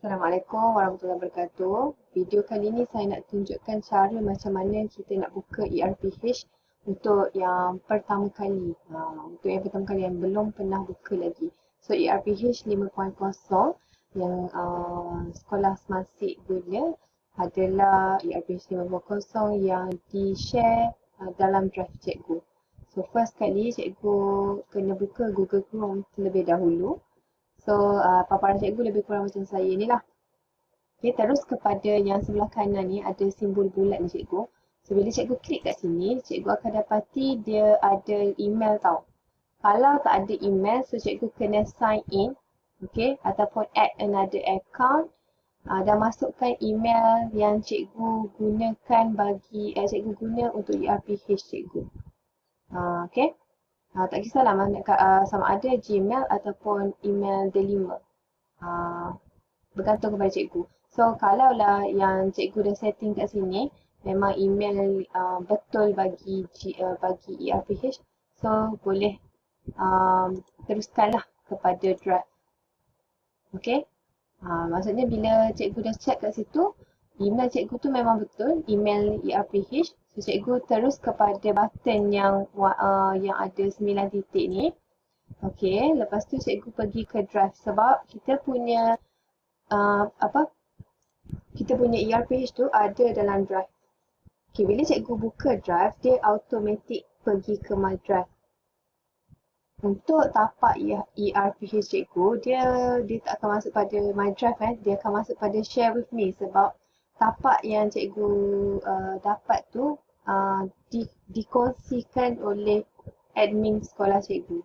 Assalamualaikum warahmatullahi wabarakatuh. Video kali ini saya nak tunjukkan cara macam mana kita nak buka ERPH untuk yang pertama kali. Untuk yang pertama kali yang belum pernah buka lagi. So ERPH 5.0 yang sekolah Smartseed guna adalah ERPH 5.0 yang di-share dalam drive cikgu. So first kali cikgu kena buka Google Chrome terlebih dahulu. So, paparan cikgu lebih kurang macam saya ni lah. Okay, terus kepada yang sebelah kanan ni ada simbol bulat ni cikgu. So, bila cikgu klik kat sini, cikgu akan dapati dia ada email tau. Kalau tak ada email, so cikgu kena sign in. Okay, ataupun add another account. Dan masukkan email yang cikgu gunakan cikgu guna untuk ERPH cikgu. Okay. Tak kisahlah sama ada Gmail ataupun email Delima. Bergantung kepada cikgu. So kalaulah yang cikgu dah setting kat sini memang email betul bagi ERPH, so boleh teruskanlah kepada drive. Okay. Maksudnya bila cikgu dah check kat situ, email cikgu tu memang betul, email ERPH. So cikgu terus kepada button yang ada 9 titik ni. Okey, lepas tu cikgu pergi ke drive sebab kita punya kita punya ERPH tu ada dalam drive. Okey, bila cikgu buka drive, dia automatic pergi ke my drive. Untuk tapak ERPH cikgu, dia tak akan masuk pada my drive dia akan masuk pada share with me sebab tapak yang cikgu dapat tu dikongsikan oleh admin sekolah cikgu.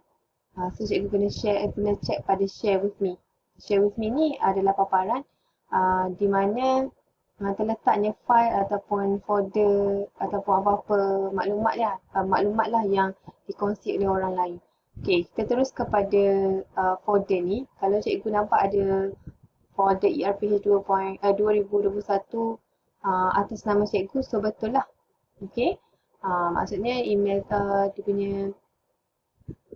So cikgu kena check pada share with me. Share with me ni adalah paparan di mana terletaknya file ataupun folder ataupun apa-apa maklumat lah yang dikongsi oleh orang lain. Okey, kita terus kepada folder ni. Kalau cikgu nampak ada folder ERPH 2021 atas nama cikgu, so betul lah. Okey. Maksudnya email dia punya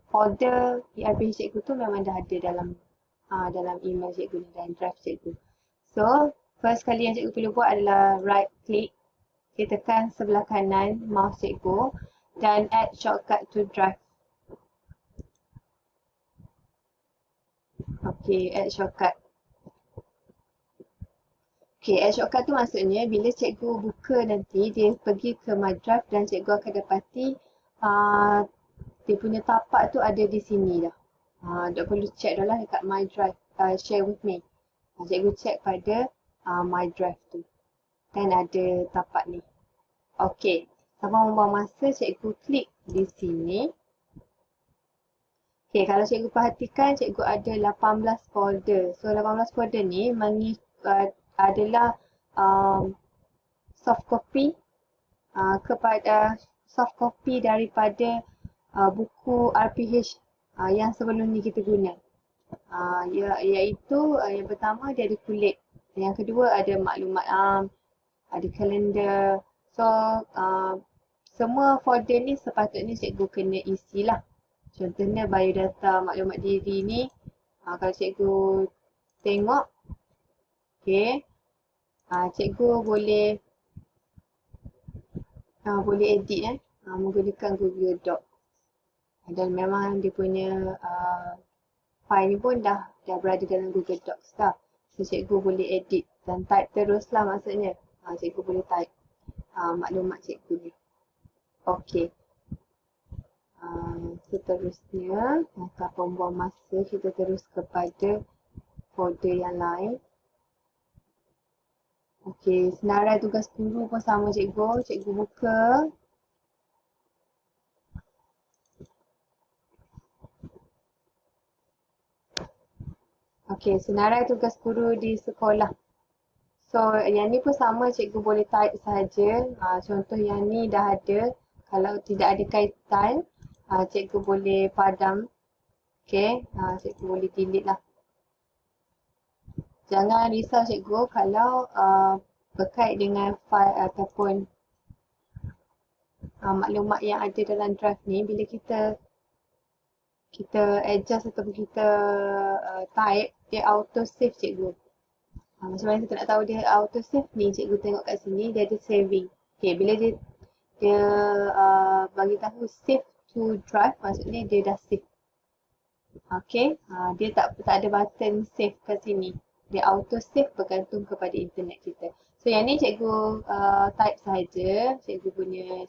folder ERPH cikgu tu memang dah ada dalam email cikgu dan drive cikgu. So, first kali yang cikgu perlu buat adalah right click. Kita tekan sebelah kanan mouse cikgu dan add shortcut to drive. Okey, add shortcut. Okay, add shortcut tu maksudnya bila cikgu buka nanti, dia pergi ke my drive dan cikgu akan dapati dia punya tapak tu ada di sini dah. Tak perlu check dah lah dekat my drive, share with me. Cikgu check pada my drive tu. Dan ada tapak ni. Okay, tanpa membuang masa, cikgu klik di sini. Okay, kalau cikgu perhatikan, cikgu ada 18 folder. So, 18 folder ni adalah soft copy daripada buku RPH yang sebelum ni kita guna. Iaitu yang pertama dia ada kulit, yang kedua ada maklumat ada kalender. So semua folder ni sepatutnya cikgu kena isilah. Contohnya biodata maklumat diri ni, kalau cikgu tengok, okay, cikgu boleh edit menggunakan Google Doc. Dan memang dia punya file ni pun dah berada dalam Google Docs dah. So cikgu boleh edit dan type teruslah maksudnya. Cikgu boleh type maklumat cikgu ni. Okey. Seterusnya, tanpa membuang masa, kita terus kepada folder yang lain. Okey, senarai tugas guru pun sama cikgu. Cikgu buka. Okey, senarai tugas guru di sekolah. So, yang ni pun sama, cikgu boleh type saja. Contoh yang ni dah ada. Kalau tidak ada kaitan, cikgu boleh padam. Okey, cikgu boleh delete lah. Jangan risau cikgu kalau berkait dengan file ataupun maklumat yang ada dalam drive ni, bila kita adjust ataupun kita type, dia auto save cikgu. Macam mana kita nak tahu dia auto save ni? Cikgu tengok kat sini dia ada saving. Okay, bila dia bagi tahu save to drive, maksudnya dia dah save. Okay, dia tak ada button save kat sini. Dia auto save bergantung kepada internet kita. So yang ni cikgu type saja, cikgu punya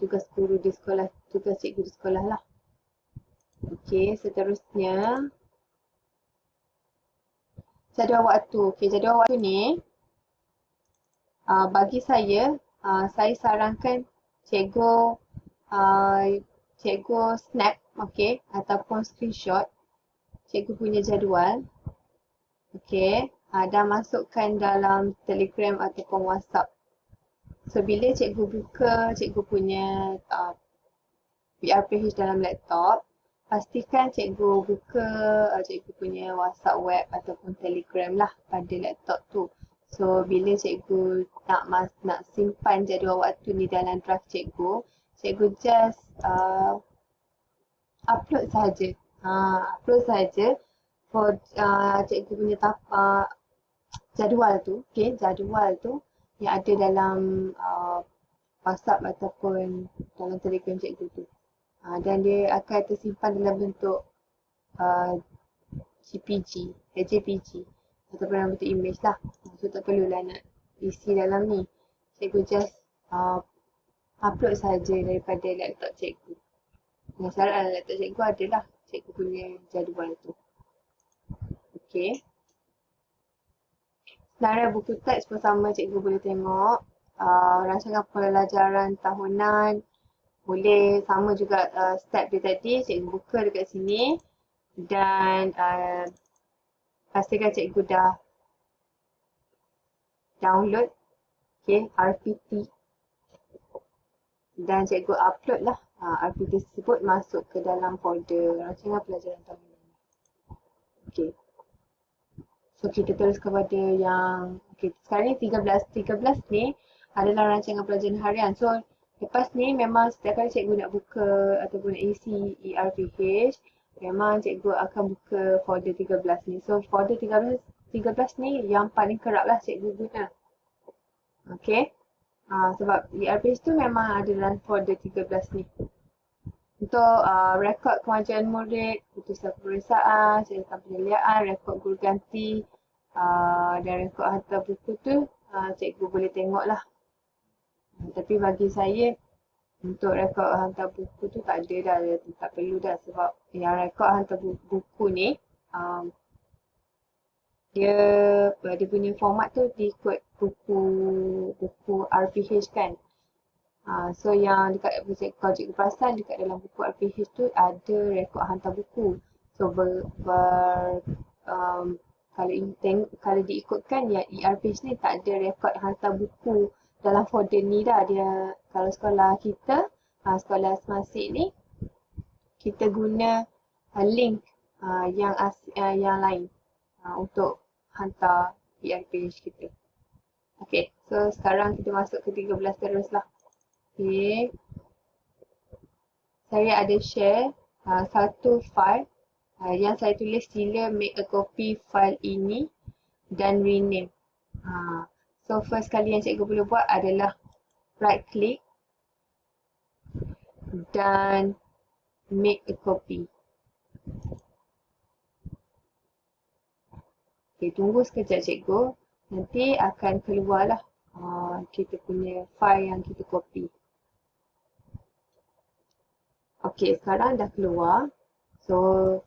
tugas guru di sekolah, tugas cikgu di sekolah lah. Okay, seterusnya jadual waktu. Okay, jadual waktu ni bagi saya sarankan cikgu snap, okay, ataupun screenshot cikgu punya jadual, okay, dan masukkan dalam Telegram ataupun WhatsApp. So bila cikgu buka cikgu punya PRPH dalam laptop, pastikan cikgu buka cikgu punya WhatsApp web ataupun Telegram lah pada laptop tu. So bila cikgu nak simpan jadual waktu ni dalam drive cikgu just upload saja. Upload saja for cikgu punya jadual tu, okay, jadual tu yang ada dalam WhatsApp ataupun dalam Telegram cikgu tu. Dan dia akan tersimpan dalam bentuk JPG ataupun dalam bentuk image lah. So tak perlulah nak isi dalam ni. Cikgu just upload saja daripada laptop cikgu. Dengan syarat laptop cikgu adalah cikgu punya jadual tu. Okay. Senarai buku teks pun sama, cikgu boleh tengok. Rancangan pelajaran tahunan boleh sama juga step dia tadi, cikgu buka dekat sini dan pastikan cikgu dah download, okay, RPT dan cikgu upload lah RPT tersebut masuk ke dalam folder rancangan pelajaran tahunan. Okay. So kita terus kepada yang sekarang ni 13 ni adalah rancangan pelajaran harian. So lepas ni memang setiap kali cikgu nak buka ataupun nak isi ERPH, memang cikgu akan buka folder 13 ni. So folder 13 ni yang paling kerap lah cikgu guna. Okay. Sebab ERPH tu memang ada dalam folder 13 ni. Untuk rekod kemajuan murid, putusan peperiksaan, catatan penilaian, rekod guru ganti dan rekod hantar buku tu cikgu boleh tengok lah. Tapi bagi saya untuk rekod hantar buku tu tak ada dah, tak perlu dah sebab yang rekod hantar buku ni dia punya format tu diikut buku RPH kan. So yang dekat kalau cikgu perasan dekat dalam buku RPH tu ada rekod hantar buku. So kalau diikutkan yang ERPH ni tak ada rekod hantar buku dalam folder ni dah. Dia kalau sekolah kita, sekolah Semasik ni, kita guna link yang lain untuk hantar ERPH kita. Okay, so sekarang kita masuk ke 13 terus lah. Okay, saya ada share satu file yang saya tulis sila make a copy file ini dan rename. So first kali yang cikgu boleh buat adalah right click dan make a copy. Okay, tunggu sekejap cikgu. Nanti akan keluarlah kita punya file yang kita copy. Okay, sekarang dah keluar. So,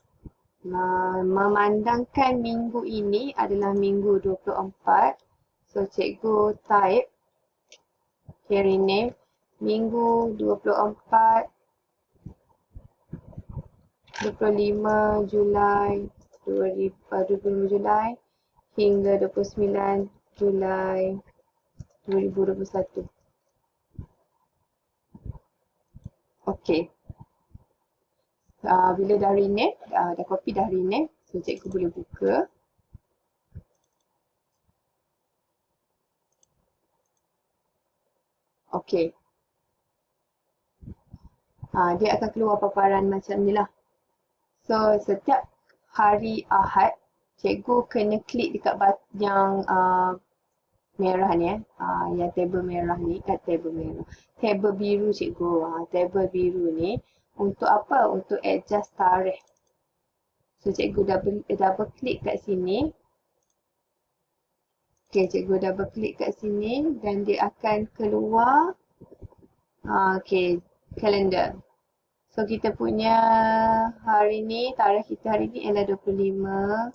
memandangkan minggu ini adalah minggu 24. So, cikgu type, okay, rename, minggu 24, 25 Julai, 25 Julai hingga 29 Julai 2021. Okay. Bila dah rename, dah copy dah rename, so cikgu boleh buka. Okay. Dia akan keluar paparan macam ni lah. So setiap hari Ahad, cikgu kena klik dekat yang merah ni yang tabel merah ni, tabel merah. Tabel biru cikgu. Tabel biru ni untuk apa? Untuk adjust tarikh. So cikgu double klik kat sini. Okey, cikgu double klik kat sini dan dia akan keluar okey, kalender. So kita punya hari ni, tarikh kita hari ni ialah 25.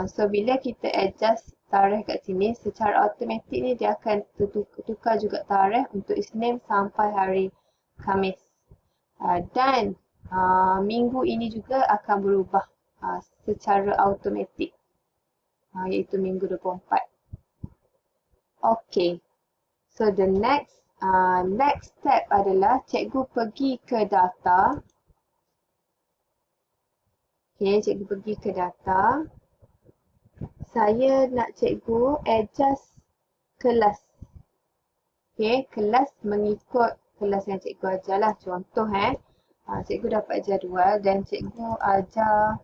So bila kita adjust tarikh kat sini, secara automatik ni dia akan tukar juga tarikh untuk Isnin sampai hari Khamis. Dan minggu ini juga akan berubah secara automatik, iaitu minggu 24. Okay, so the next step adalah cikgu pergi ke data. Okay, cikgu pergi ke data. Saya nak cikgu adjust kelas. Okay, kelas mengikut kelas yang cikgu ajar lah. Contoh cikgu dapat jadual dan cikgu ajar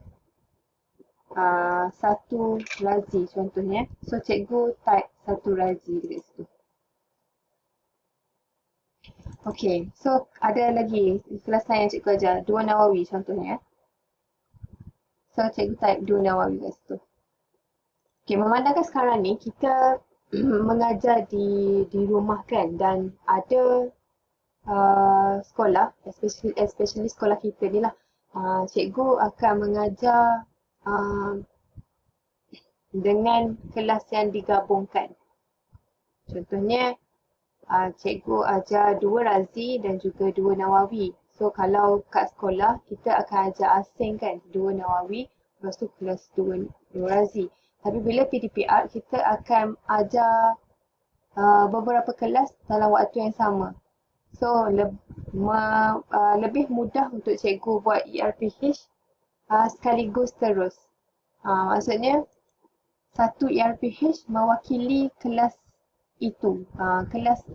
satu razi contohnya. So cikgu type satu razi dekat situ. Okay, so ada lagi kelas lain yang cikgu ajar, 2 Nawawi contohnya. So cikgu type 2 Nawawi dekat situ. Okay, memandangkan sekarang ni kita mengajar di rumah kan, dan ada sekolah, especially sekolah kita ni lah, cikgu akan mengajar dengan kelas yang digabungkan. Contohnya, cikgu ajar 2 Razi dan juga 2 Nawawi. So kalau kat sekolah, kita akan ajar asing kan, 2 Nawawi, lepas tu kelas 2 Razi. Tapi bila PDPR, kita akan ajar beberapa kelas dalam waktu yang sama. So, lebih mudah untuk cikgu buat ERPH sekaligus terus. Maksudnya, satu ERPH mewakili kelas itu. Kelas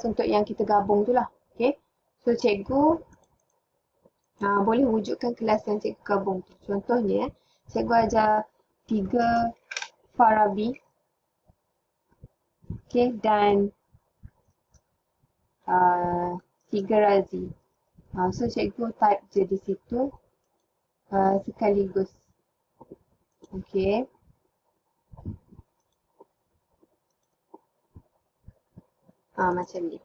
untuk yang kita gabung tu lah. Okay? So, cikgu boleh wujudkan kelas yang cikgu gabung tu. Contohnya, cikgu ajar 3 Farabi. Okay, dan 3 Razi. So, cikgu type je di situ sekaligus. Okay. Macam ni.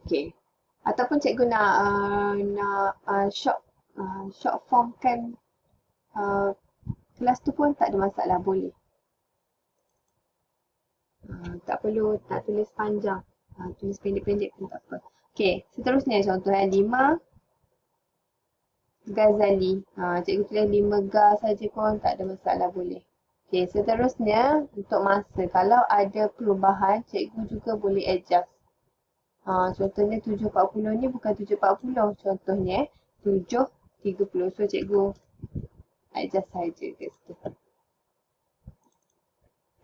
Okay. Ataupun cikgu nak short form kan kelas tu pun tak ada masalah, boleh. Tak perlu tak tulis panjang, tulis pendek-pendek pun tak apa. Okay, seterusnya contoh 5 Ghazali. Cikgu tulis 5 Gha saja pun tak ada masalah, boleh. Okay, seterusnya untuk masa, kalau ada perubahan, cikgu juga boleh adjust. Contohnya 7.40 ni bukan 7.40. Contohnya 7.30. So cikgu adjust saja kat situ.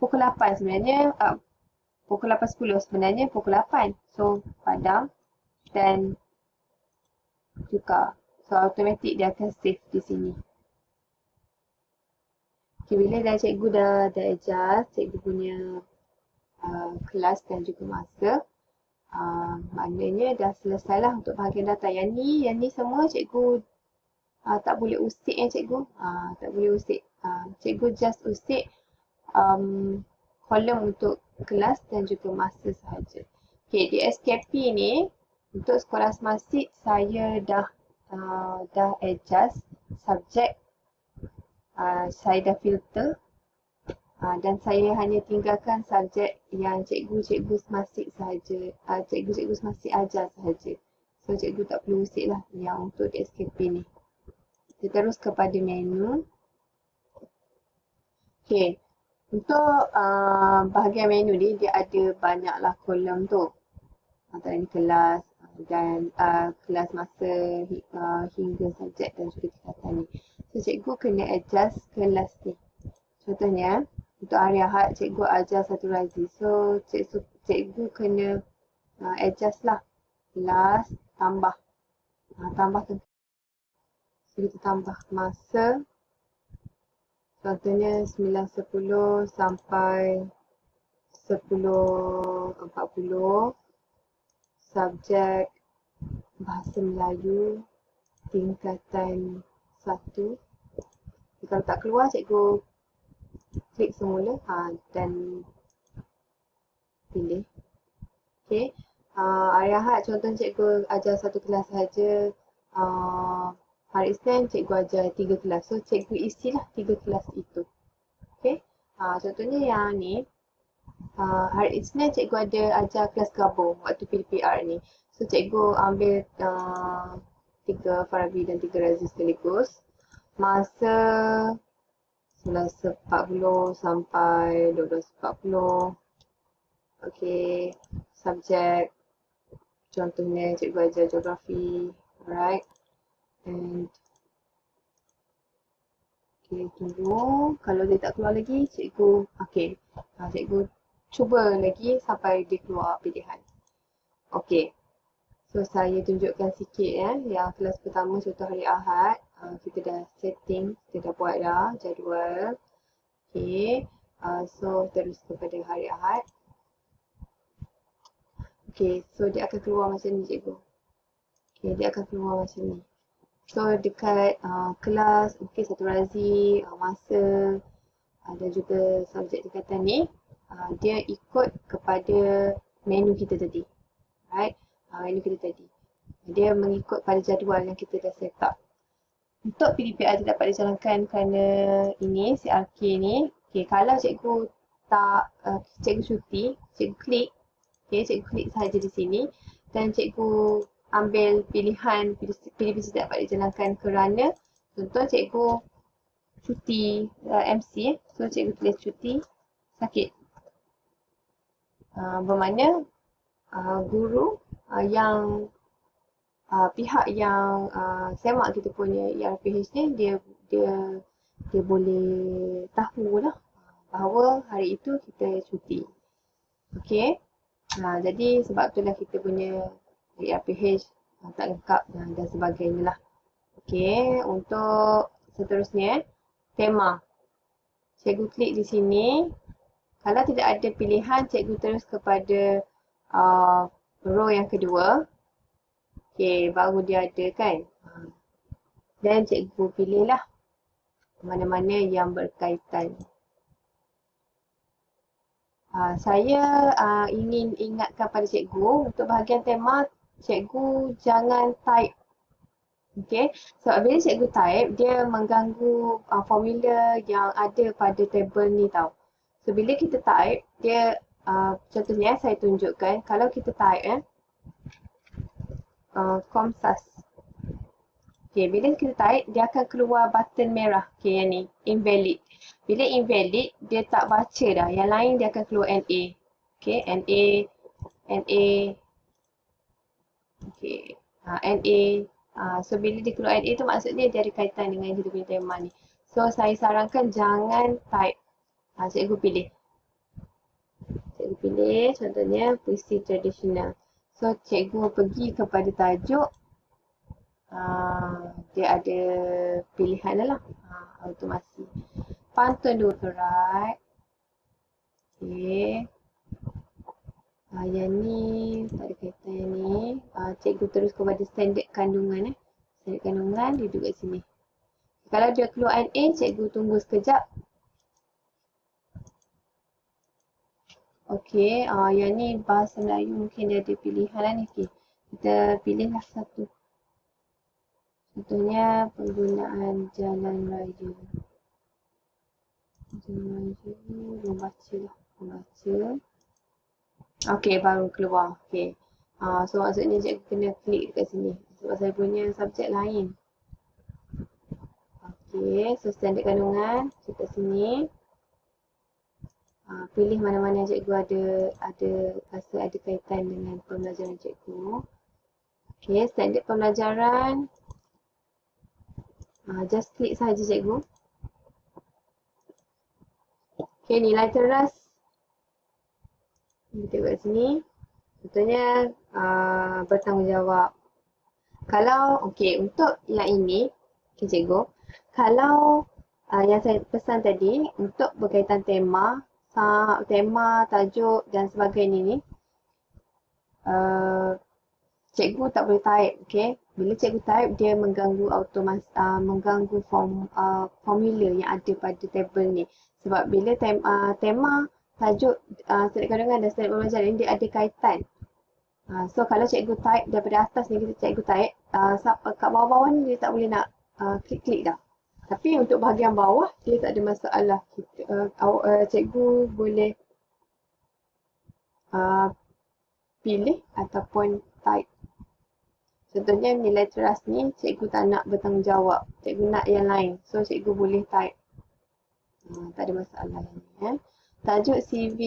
Pukul 8 sebenarnya, pukul 8.10 sebenarnya pukul 8. So padam dan tukar. So automatik dia akan save di sini. Okay, bila dah cikgu dah adjust cikgu punya kelas dan juga masa, maknanya dah selesailah untuk bahagian data. Yang ni semua cikgu tak boleh usik cikgu. Tak boleh usik. Cikgu just usik kolom untuk kelas dan juga masa sahaja. Okay, di SKP ni untuk sekolah Smartseed saya dah adjust subjek. Saya dah filter. Dan saya hanya tinggalkan subjek yang cikgu Smartseed sahaja. Cikgu Smartseed ajar sahaja. So cikgu tak perlu usik lah yang untuk di SKP ni. Kita terus kepada menu. Okay. Untuk bahagian menu ni, dia ada banyaklah kolom tu. Antara ni kelas dan kelas masa hingga subjek dan juga tingkatan ni. So, cikgu kena adjust kelas ni. Contohnya, untuk hari Ahad, cikgu ajar 1 Razi. So, cikgu kena adjust lah. Kelas tambah Tambahkan. So, kita tambah masa. Contohnya 9.10 sampai 10.40. Subjek Bahasa Melayu tingkatan 1. Kalau tak keluar, cikgu klik semula dan pilih. Okay. Hari Ahad contoh cikgu ajar satu kelas saja. Hari Isnin cikgu ajar 3 kelas. So cikgu isilah 3 kelas itu. Okay. Contohnya yang ni. Hari Isnin cikgu ada ajar kelas gabung waktu PDPR ni. So cikgu ambil 3 Farabi dan 3 Razi sekaligus. Masa 11.40 sampai 12.40. Okay. Subjek contohnya cikgu ajar geografi. Alright. And okay, tunggu. Kalau dia tak keluar lagi, cikgu cikgu cuba lagi sampai dia keluar pilihan. Okay. So saya tunjukkan sikit yang kelas pertama contoh hari Ahad. Kita dah setting, kita dah buat dah jadual. Okay. So terus kepada hari Ahad. Okay, so dia akan keluar macam ni cikgu. Okay, dia akan keluar macam ni. So dekat kelas, okay, satu razi, masa dan juga subjek tingkatan ni, dia ikut kepada menu kita tadi. Right? Menu kita tadi. Dia mengikut pada jadual yang kita dah set up. Untuk PDPR tidak dapat dijalankan kerana ini, CRK ni, okay, kalau cikgu tak, cikgu cuti, cikgu klik, okay, cikgu klik sahaja di sini dan cikgu ambil pilihan PDPR tidak dapat dijalankan kerana contoh cikgu cuti MC, so cikgu tulis cuti sakit. Bermakna guru yang pihak yang semak kita punya ERPH ni dia boleh tahu lah bahawa hari itu kita cuti. Okay. Jadi sebab itulah kita punya ERPH tak lengkap dan sebagainya lah. Okay. Untuk seterusnya tema. Cikgu klik di sini. Kalau tidak ada pilihan, cikgu terus kepada row yang kedua. Okay, baru dia ada kan. Dan cikgu pilihlah mana-mana yang berkaitan. Saya ingin ingatkan pada cikgu, untuk bahagian tema, cikgu jangan type. Okay, sebab bila cikgu type, dia mengganggu formula yang ada pada table ni tau. So, bila kita type, dia contohnya saya tunjukkan, kalau kita type Komsas. Okay, bila kita type, dia akan keluar button merah. Okay, yang ni, invalid. Bila invalid, dia tak baca dah. Yang lain dia akan keluar NA. Okay, NA. Okay, NA. So, bila dia keluar NA tu maksudnya dia ada kaitan dengan kita punya tema ni. So, saya sarankan jangan type. Cikgu pilih. Cikgu pilih, contohnya puisi tradisional. So, cikgu pergi kepada tajuk, dia ada pilihan lah, automasi. Pantun dua kerat. Okay. Yang ni, tak ada kaitan yang ni. Cikgu terus kepada standard kandungan. Standard kandungan, dia duduk kat sini. Kalau dia keluar NA, cikgu tunggu sekejap. Okay, yang ni bahasa Melayu mungkin dia ada pilihan lah ni. Okay. Kita pilihlah satu. Contohnya penggunaan jalan raya. Jalan raya, membaca lah. Membaca. Okay, baru keluar. Okay. So maksudnya cikgu kena klik dekat sini. Sebab saya punya subjek lain. Okay, so standard kandungan. Kita sini. Pilih mana-mana cikgu rasa ada kaitan dengan pembelajaran cikgu. Okay, standard pembelajaran. Just klik sahaja cikgu. Okay, nilai teras. Kita tengok kat sini. Contohnya bertanggungjawab. Kalau, okey, untuk yang ini, okey cikgu, kalau yang saya pesan tadi, untuk berkaitan tema, tema, tajuk dan sebagainya ni, cikgu tak boleh type, okey. Bila cikgu type, dia mengganggu mengganggu formula yang ada pada tabel ni. Sebab bila tema, tajuk, standard kandungan dan standard pembelajaran ni, dia ada kaitan. So kalau cikgu type daripada atas ni, kita cikgu type, kat bawah-bawah ni dia tak boleh nak klik-klik dah. Tapi untuk bahagian bawah, dia tak ada masalah. Cikgu boleh pilih ataupun type. Contohnya nilai teras ni cikgu tak nak bertanggungjawab. Cikgu nak yang lain. So cikgu boleh type. Tak ada masalah ni. Tajuk CV,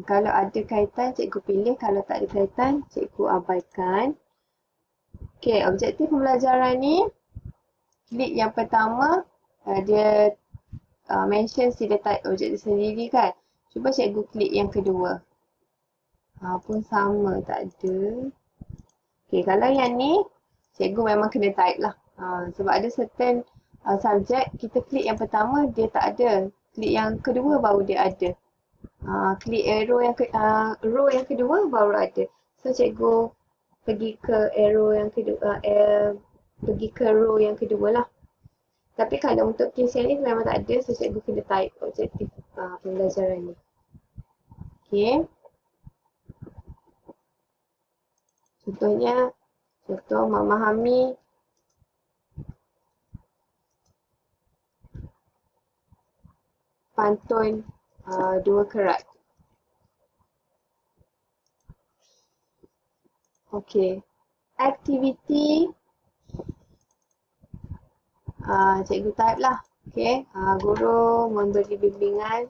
kalau ada kaitan cikgu pilih. Kalau tak ada kaitan cikgu abaikan. Okay, objektif pembelajaran ni, klik yang pertama, dia mention sila type objektif sendiri kan. Cuba cikgu klik yang kedua. Pun sama, tak ada. Okay, kalau yang ni, cikgu memang kena type lah. Sebab ada certain subjek, kita klik yang pertama, dia tak ada. Klik yang kedua baru dia ada. Klik row yang kedua baru ada. So, cikgu pergi ke arrow yang kedua, pergi ke row yang kedua lah. Tapi kalau untuk case yang ni memang tak ada, so cikgu kena type objektif pembelajaran ni. Okay. Contohnya, contoh memahami pantun dua kerat. Okey. Aktiviti, cikgu type lah. Okey. Guru memberi bimbingan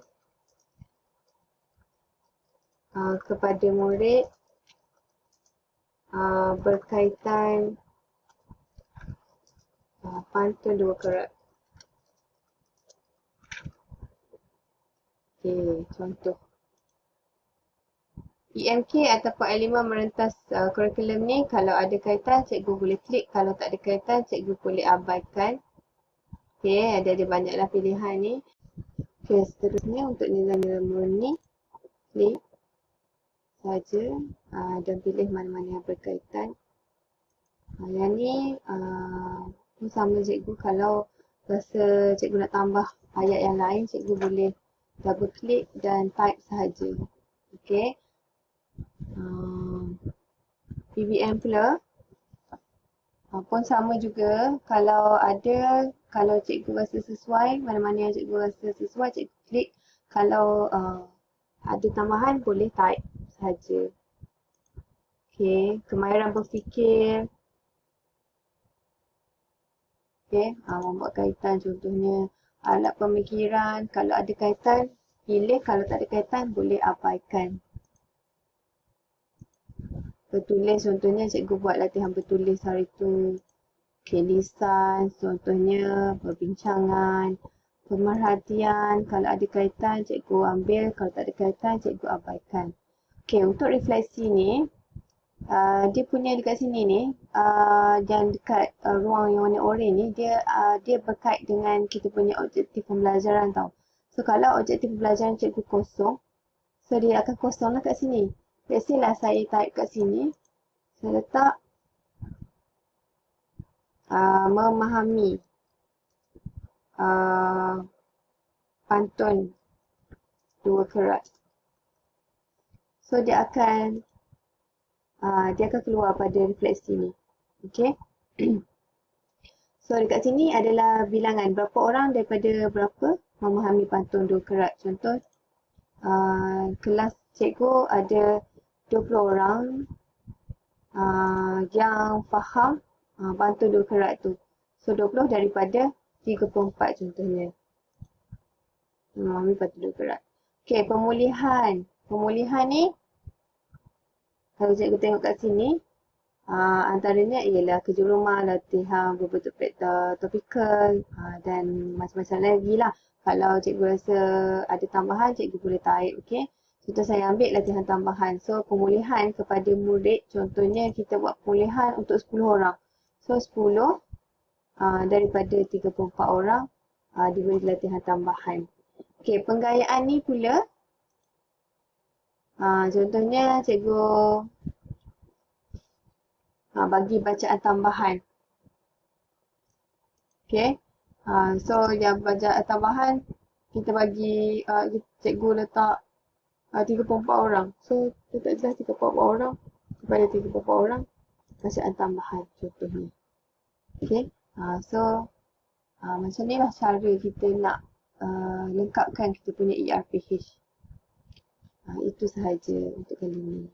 kepada murid berkaitan pantun dua kerat. Okey, contoh. EMK ataupun elemen merentas kurikulum ni, kalau ada kaitan cikgu boleh klik, kalau tak ada kaitan cikgu boleh abaikan. Okey, ada banyaklah pilihan ni. Okey, seterusnya untuk nilai-nilai murni, klik saja dan pilih mana-mana yang berkaitan. Yang ni pun sama cikgu, kalau rasa cikgu nak tambah ayat yang lain, cikgu boleh double klik dan type sahaja. Okey. PBM pula pun sama juga, kalau ada, kalau cikgu rasa sesuai, mana-mana yang cikgu rasa sesuai, cikgu klik. Kalau ada tambahan, boleh type saja. Okey, kemahiran berfikir. Okey, membuat kaitan, contohnya alat pemikiran. Kalau ada kaitan, pilih. Kalau tak ada kaitan, boleh abaikan. Bertulis, contohnya cikgu buat latihan bertulis hari tu. Okey, lisan, contohnya perbincangan, pemerhatian. Kalau ada kaitan, cikgu ambil. Kalau tak ada kaitan, cikgu abaikan. Okey, untuk refleksi ni, dia punya dekat sini ni, dan dekat ruang yang warna oranye ni, dia berkait dengan kita punya objektif pembelajaran tau. So, kalau objektif pembelajaran cikgu kosong, so dia akan kosong lah kat sini. Let's say lah saya type kat sini, saya letak memahami pantun dua kerat. So dia akan keluar pada refleksi ni. Okey. So dekat sini adalah bilangan berapa orang daripada berapa memahami pantun dua kerat. Contoh kelas cikgu ada 20 orang yang faham pantun dua kerat tu. So 20 daripada 34 contohnya. Memahami pantun dua kerat. Okey, pemulihan. Pemulihan ni, kalau cikgu tengok kat sini, antaranya ialah kerja rumah, latihan berbentuk topikal dan macam-macam lagi lah. Kalau cikgu rasa ada tambahan, cikgu boleh type. Okay. Contoh saya ambil latihan tambahan. So, pemulihan kepada murid, contohnya kita buat pemulihan untuk 10 orang. So, 10 daripada 34 orang diberi latihan tambahan. Okey, penggayaan ni pula, contohnya cikgu bagi bacaan tambahan. Okey, so yang bacaan tambahan, kita bagi, cikgu letak 34 orang. So, letak jelas 34 orang kepada 34 orang bacaan tambahan contohnya. Okay. So, macam ni lah cara kita nak lengkapkan kita punya ERPH. Itu sahaja untuk kali ini.